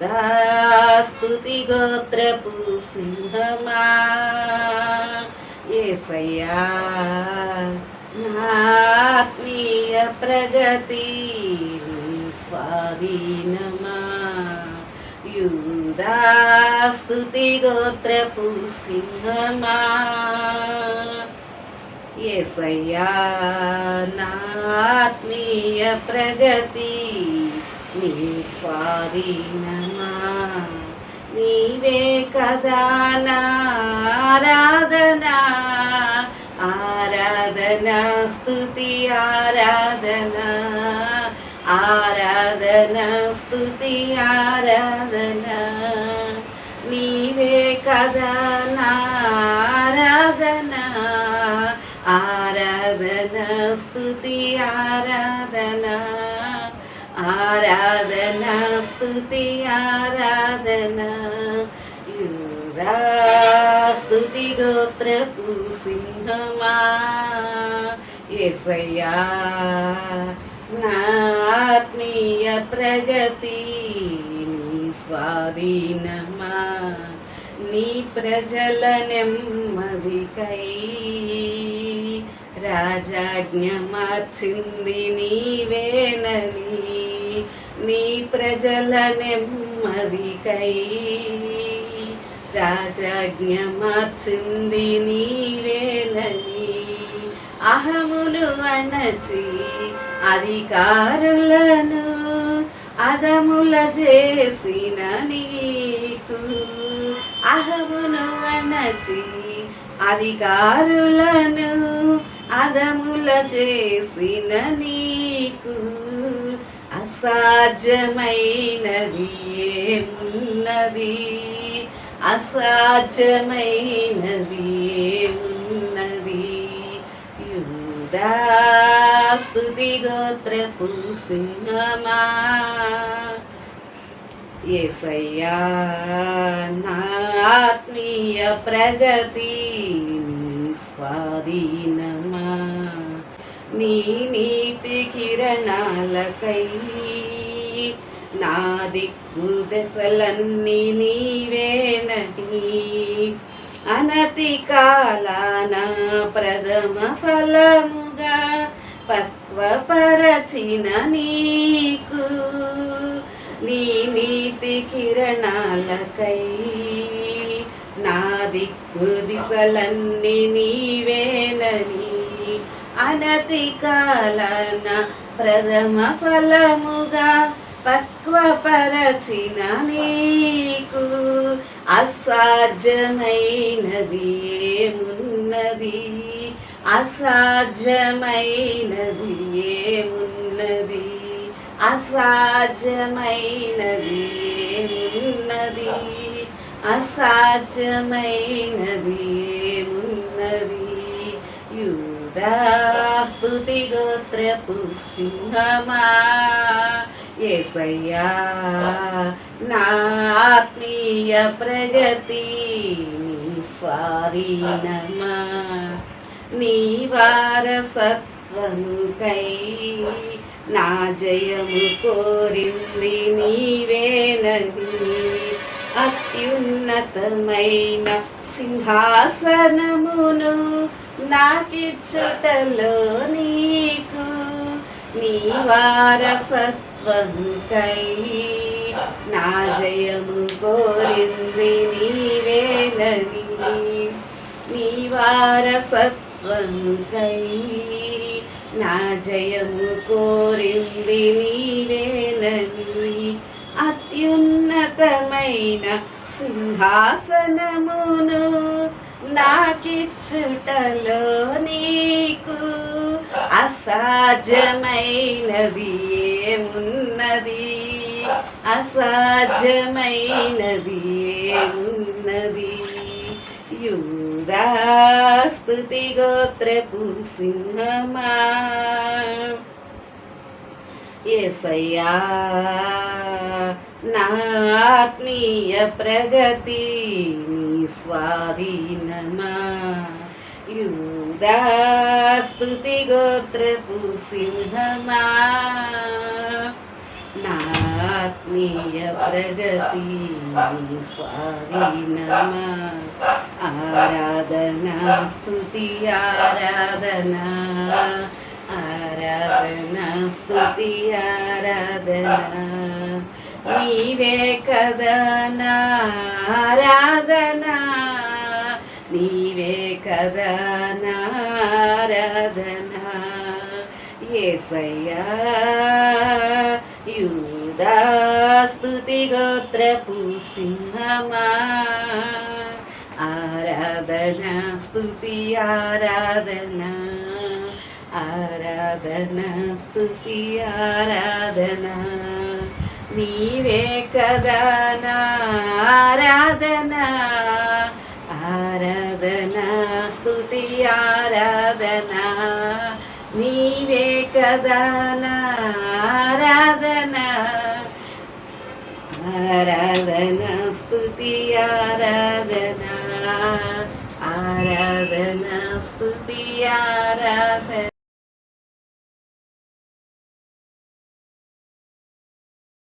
యూదాస్తుతి గోత్రపు సింహమా యేసయ్యా నా ఆత్మీయ ప్రగతి స్వాధీనమా యూదాస్తుతి గోత్రపు సింహమా యేసయ్యా నా ఆత్మీయ ప్రగతి నీ స్వాధీనమా నీవే కదా నా ఆరాధనా ఆరాధనా స్తుతి ఆరాధనా ఆరాధనా స్తుతి ఆరాధనా నీవే కదా నా ఆరాధనా ఆరాధనా స్తుతి ఆరాధనా ఆరాధనా స్తుతి ఆరాధనా యూదాస్తుతి గోత్రపు సింహమా యేసయ్యా నా ఆత్మీయ ప్రగతి నీ స్వాధీనమా నీ ప్రజల నెమ్మదికై రాజాజ్ఞ మార్చింది నీవేనని నీ ప్రజల నెమ్మదికై రాజాజ్ఞ మార్చింది నీవేనని అహమును అణచి అధికారులను అదముల చేసిన నీకు అహమును అణచి అధికారులను అదముల చేసిన నీకు అసాధ్యమైనది ఏమున్నది అసాధ్యమైనది ఏమున్నది యూదాస్తుతి గోత్రపు సింహమా యేసయ్యా నా ఆత్మీయ ప్రగతి నీ స్వాధీనమా నీ నీతి కిరణాలకై నా దిక్కు దశలన్నీ నీవేనని అనతి కాలాన ప్రథమ ఫలముగా పక్వపరచిన నీకు నీ నీతి కిరణాలకై నా దిక్కు దిశలన్నీ నీవేనని అనతి కాలాన ప్రథమ ఫలముగా పక్వపరచిన నీకు అసాధ్యమైనది ఏమున్నది అసాధ్యమైనది ఏమున్నది అసాధ్యమైనది ఏమున్నది అసాధ్యమైనది ఏమున్నది యూదాస్తుతి గోత్రపు సింహమా యేసయ్యా నా ఆత్మీయ ప్రగతి నీ స్వాధీనమా నీ వారసత్వముకై నా జయము కోరింది నీవేనని అత్యున్నతమైన సింహాసనమును నాకిచ్చుటలో నీకు నీ వారసత్వముకై నా జయము కోరింది నీవేనని నీ వారసత్వముకై నా జయము కోరింది నీవేనని అత్యున్నతమైన సింహాసనమును నాకిచ్చుటలో నీకు అసాధ్యమైనది ఏమున్నది అసాధ్యమైనది ఏమున్నది యూదాస్తుతి గోత్రపు సింహమా యేసయ్యా నా ఆత్మీయ ప్రగతి నీ స్వాధీనమా యూదాస్తుతి గోత్రపు సింహమా నా ఆత్మీయ ప్రగతి నీ స్వాధీనమా ఆరాధనా స్తుతి ఆరాధనా ఆరాధనా స్తుతి ఆరాధనా నీవే కదా నా ఆరాధనా నీవే కదా నా ఆరాధనా యేసయ్యా యూదా స్తుతి గోత్రపు సింహమా ఆరాధనా స్తుతి ఆరాధనా ఆరాధనా స్తుతి ఆరాధనా నీవే కదా నా ఆరాధనా ఆరాధనా స్తుతి ఆరాధనా నీవే కదా నా ఆరాధనా ఆరాధనా స్తుతి ఆరాధనా ఆరాధనా స్తుతి ఆరాధనా